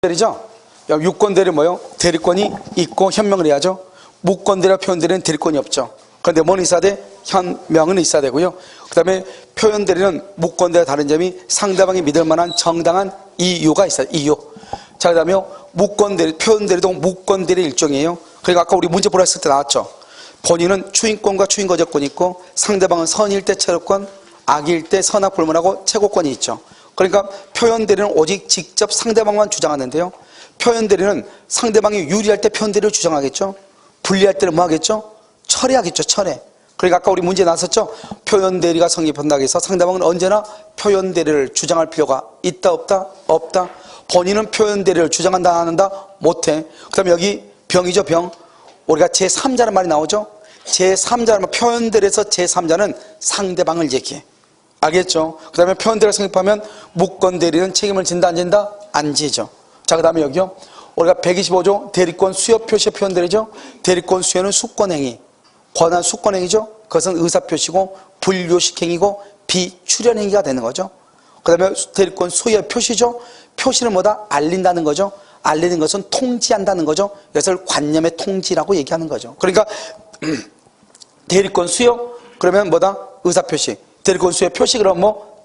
대리죠? 유권 대리 뭐요? 대리권이 있고 현명을 해야죠. 무권 대리와 표현 대리는 대리권이 없죠. 그런데 뭐는 있어야 돼? 현명은 있어야 되고요. 그 다음에 표현 대리는 무권 대리와 다른 점이 상대방이 믿을 만한 정당한 이유가 있어요. 이유. 자, 그 다음에 무권 대리, 표현 대리도 무권 대리 일종이에요. 그러니까 아까 우리 문제 보라 했을 때 나왔죠. 본인은 추인권과 추인거절권이 있고 상대방은 선일 때 체류권, 악일 때 선악 불문하고 최고권이 있죠. 그러니까 표현 대리는 오직 직접 상대방만 주장하는데요. 표현 대리는 상대방이 유리할 때 표현 대리를 주장하겠죠. 불리할 때는 뭐 하겠죠? 철회하겠죠. 철회. 그러니까 아까 우리 문제 나왔었죠. 표현 대리가 성립한다고 해서 상대방은 언제나 표현 대리를 주장할 필요가 있다 없다? 없다. 본인은 표현 대리를 주장한다 안 한다? 못해. 그 다음에 여기 병이죠. 병. 우리가 제3자라는 말이 나오죠. 제3자라는 표현 대리에서 제3자는 상대방을 얘기해. 알겠죠? 그 다음에 표현 대리가 성립하면 무권 대리는 책임을 진다 안 진다? 안 지죠. 자, 그 다음에 여기요. 우리가 125조 대리권 수여 표시의 표현 대리죠. 대리권 수여는 수권행위, 권한 수권행위죠. 그것은 의사표시고 불요식행위고 비출연행위가 되는 거죠. 그 다음에 대리권 소유의 표시죠. 표시는 뭐다? 알린다는 거죠. 알리는 것은 통지한다는 거죠. 이것을 관념의 통지라고 얘기하는 거죠. 그러니까 대리권 수여 그러면 뭐다? 의사표시. 대리권 수여 표시 그럼 뭐?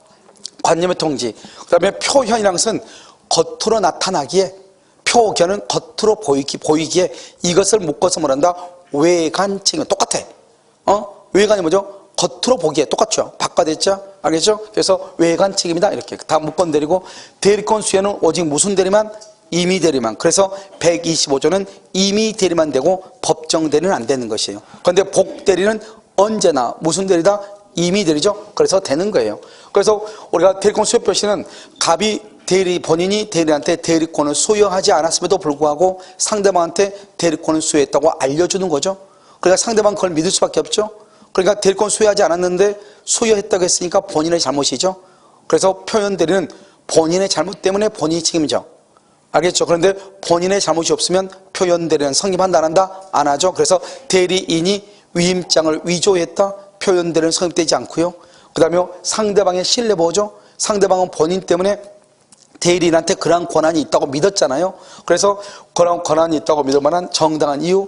관념의 통지. 그 다음에 표현이라는 것은 겉으로 나타나기에, 표견은 겉으로 보이기에 이것을 묶어서 뭐란다? 외관 책임. 똑같아. 외관이 뭐죠? 겉으로 보기에 똑같죠. 바꿔댔죠? 알겠죠? 그래서 외관 책임이다. 이렇게 다 묶건 대리고, 대리권 수여는 오직 무슨 대리만? 임의 대리만. 그래서 125조는 임의 대리만 되고 법정 대리는 안 되는 것이에요. 그런데 복 대리는 언제나 무슨 대리다? 임의 대리죠. 그래서 되는 거예요. 그래서 우리가 대리권 수여 표시는 갑이 본인이 대리한테 대리권을 수여하지 않았음에도 불구하고 상대방한테 대리권을 수여했다고 알려주는 거죠. 그러니까 상대방 그걸 믿을 수밖에 없죠. 그러니까 대리권 수여하지 않았는데 수여했다고 했으니까 본인의 잘못이죠. 그래서 표현 대리는 본인의 잘못 때문에 본인이 책임져. 알겠죠? 그런데 본인의 잘못이 없으면 표현 대리는 성립한다 안 한다? 안 하죠. 그래서 대리인이 위임장을 위조했다? 표현 대리는 성립되지 않고요. 그 다음에 상대방의 신뢰 보호죠. 상대방은 본인 때문에 대리인한테 그러한 권한이 있다고 믿었잖아요. 그래서 그러한 권한이 있다고 믿을 만한 정당한 이유,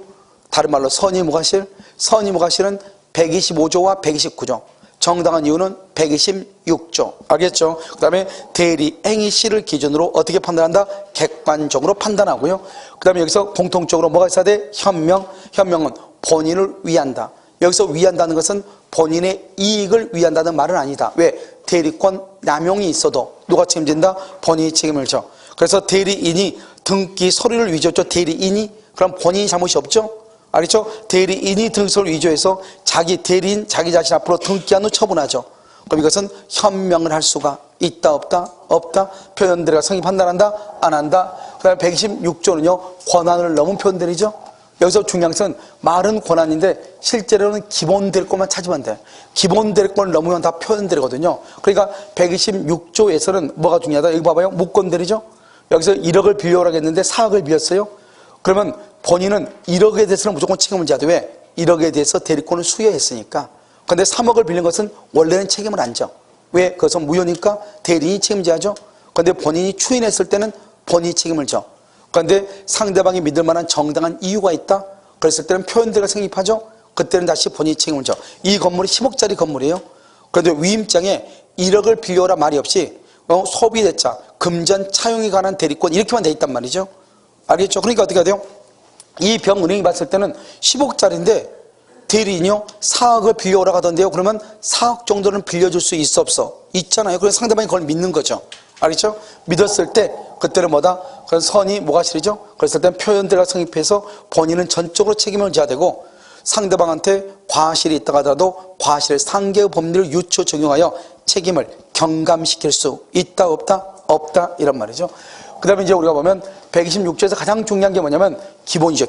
다른 말로 선의무과실. 선의무과실은 125조와 129조. 정당한 이유는 126조. 알겠죠? 그 다음에 대리 행위시를 기준으로 어떻게 판단한다? 객관적으로 판단하고요. 그 다음에 여기서 공통적으로 뭐가 있어야 돼? 현명. 현명은 본인을 위한다. 여기서 위한다는 것은 본인의 이익을 위한다는 말은 아니다. 왜? 대리권 남용이 있어도 누가 책임진다? 본인이 책임을 져. 그래서 대리인이 등기 서류를 위조했죠. 대리인이. 그럼 본인이 잘못이 없죠? 알겠죠? 대리인이 등기 서류를 위조해서 자기 대리인, 자기 자신 앞으로 등기한 후 처분하죠. 그럼 이것은 현명을 할 수가 있다 없다? 없다. 표현 대리가 성립한다 안 한다? 안 한다. 그 다음에 126조는요 권한을 넘은 표현 대리죠. 여기서 중요한 것은 말은 권한인데 실제로는 기본 대리권만 찾으면 돼. 기본 대리권을 넘으면 다 표현 대리거든요. 그러니까 126조에서는 뭐가 중요하다? 여기 봐봐요. 무권 대리죠. 여기서 1억을 빌려오라고 했는데 4억을 빌렸어요. 그러면 본인은 1억에 대해서는 무조건 책임을 져야 돼. 왜? 1억에 대해서 대리권을 수여했으니까. 그런데 3억을 빌린 것은 원래는 책임을 안 져. 왜? 그것은 무효니까 대리인이 책임져야죠. 그런데 본인이 추인했을 때는 본인이 책임을 져. 그런데 상대방이 믿을 만한 정당한 이유가 있다? 그랬을 때는 표현대리가 성립하죠? 그때는 다시 본인이 책임을 져. 이 건물이 10억짜리 건물이에요. 그런데 위임장에 1억을 빌려오라 말이 없이 소비대차, 금전, 차용에 관한 대리권 이렇게만 돼 있단 말이죠. 알겠죠? 그러니까 어떻게 해야 돼요? 이 병은행이 봤을 때는 10억짜리인데 대리인이요 4억을 빌려오라고 하던데요. 그러면 4억 정도는 빌려줄 수 있어 없어? 있잖아요. 그래서 상대방이 그걸 믿는 거죠. 알겠죠? 믿었을 때 그때는 뭐다? 그건 선이 뭐가 실이죠? 그랬을 땐 표현대리가 성립해서 본인은 전적으로 책임을 져야 되고 상대방한테 과실이 있다고 하더라도 과실 상계의 법리를 유추 적용하여 책임을 경감시킬 수 있다 없다? 없다 이런 말이죠. 그 다음에 이제 우리가 보면 126조에서 가장 중요한 게 뭐냐면 기본이죠.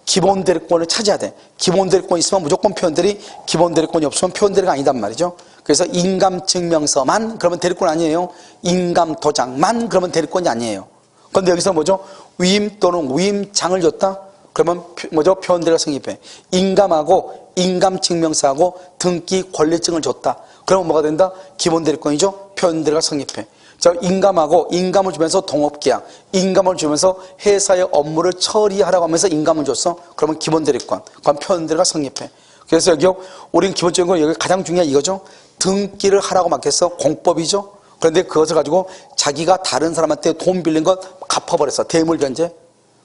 기본 대리권을 찾아야 돼. 기본 대리권이 있으면 무조건 표현대리, 기본 대리권이 없으면 표현대리가 아니단 말이죠. 그래서 인감증명서만 그러면 대리권 아니에요. 인감도장만 그러면 대리권이 아니에요. 그런데 여기서 뭐죠? 위임 또는 위임장을 줬다? 그러면 뭐죠? 표현대리가 성립해. 인감하고 인감증명서하고 등기 권리증을 줬다. 그러면 뭐가 된다? 기본 대리권이죠. 표현대리가 성립해. 저 인감을 주면서 동업계약, 인감을 주면서 회사의 업무를 처리하라고 하면서 인감을 줬어. 그러면 기본 대리권, 그럼 표현대리가 성립해. 그래서 여기 우리는 기본적인 건 여기 가장 중요한 이거죠. 등기를 하라고 맡겼어. 공법이죠. 그런데 그것을 가지고 자기가 다른 사람한테 돈 빌린 것 갚아버렸어. 대물변제.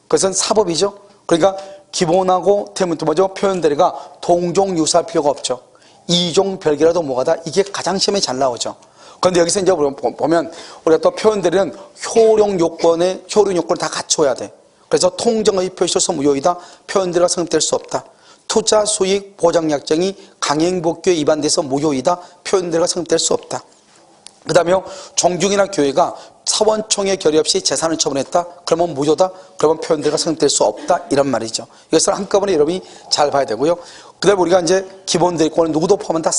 그것은 사법이죠. 그러니까 기본하고 대물도 뭐죠? 표현대리가 동종유사할 필요가 없죠. 이종별개라도 뭐가다, 이게 가장 시험에 잘 나오죠. 그런데 여기서 이제 보면 우리가 또 표현대리는 효용 요건을 다 갖춰야 돼. 그래서 통정의 표시로서 무효이다. 표현대리가 성립될 수 없다. 투자 수익 보장 약정이 강행복교에 위반돼서 무효이다. 표현대리가 성립될 수 없다. 그 다음에 종중이나 교회가 사원총회 결의 없이 재산을 처분했다. 그러면 무효다. 그러면 표현대리가 성립될 수 없다. 이런 말이죠. 이것을 한꺼번에 여러분이 잘 봐야 되고요. 그 다음에 우리가 이제 기본 대리권을 누구도 포함한다.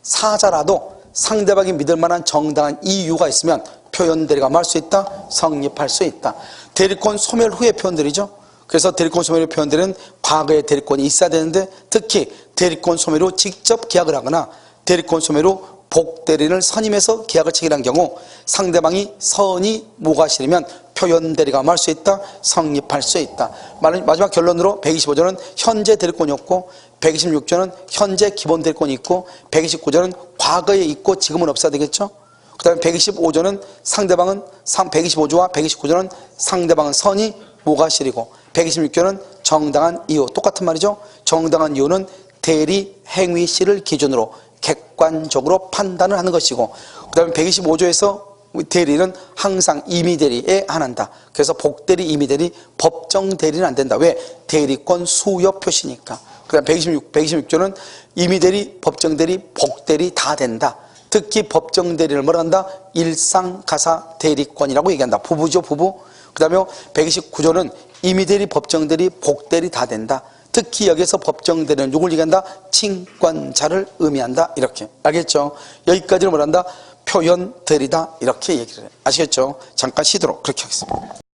사자라도 상대방이 믿을 만한 정당한 이유가 있으면 표현대리가 할 수 있다. 성립할 수 있다. 대리권 소멸 후에 표현대리죠. 그래서 대리권 소멸 후 표현대리는 과거에 대리권이 있어야 되는데, 특히 대리권 소멸 후 직접 계약을 하거나 대리권 소멸 후 복대리를 선임해서 계약을 체결한 경우 상대방이 선의 무가 싫으면 표현대리가 할 수 있다. 성립할 수 있다. 마지막 결론으로 125조는 현재 대리권이 없고, 126조는 현재 기본 대리권이 있고, 129조는 과거에 있고 지금은 없어야 되겠죠. 그 다음에 125조는 125조와 129조는 상대방은 선의 무가 싫이고, 126조는 정당한 이유, 똑같은 말이죠. 정당한 이유는 대리 행위 시를 기준으로 객관적으로 판단을 하는 것이고, 그 다음에 125조에서 대리는 항상 임의대리에 한한다. 그래서 복대리, 임의대리, 법정대리는 안 된다. 왜? 대리권 수요 표시니까. 그 다음에 126조는 임의대리, 법정대리, 복대리 다 된다. 특히 법정대리를 뭐라 한다? 일상가사 대리권이라고 얘기한다. 부부죠, 부부. 그 다음에 129조는 임의대리, 법정대리, 복대리 다 된다. 특히 여기서 법정대리는 누굴 얘기한다? 친권자를 의미한다. 이렇게. 알겠죠? 여기까지는 뭐라 한다? 표현대리다. 이렇게 얘기를 해. 아시겠죠? 잠깐 쉬도록 그렇게 하겠습니다.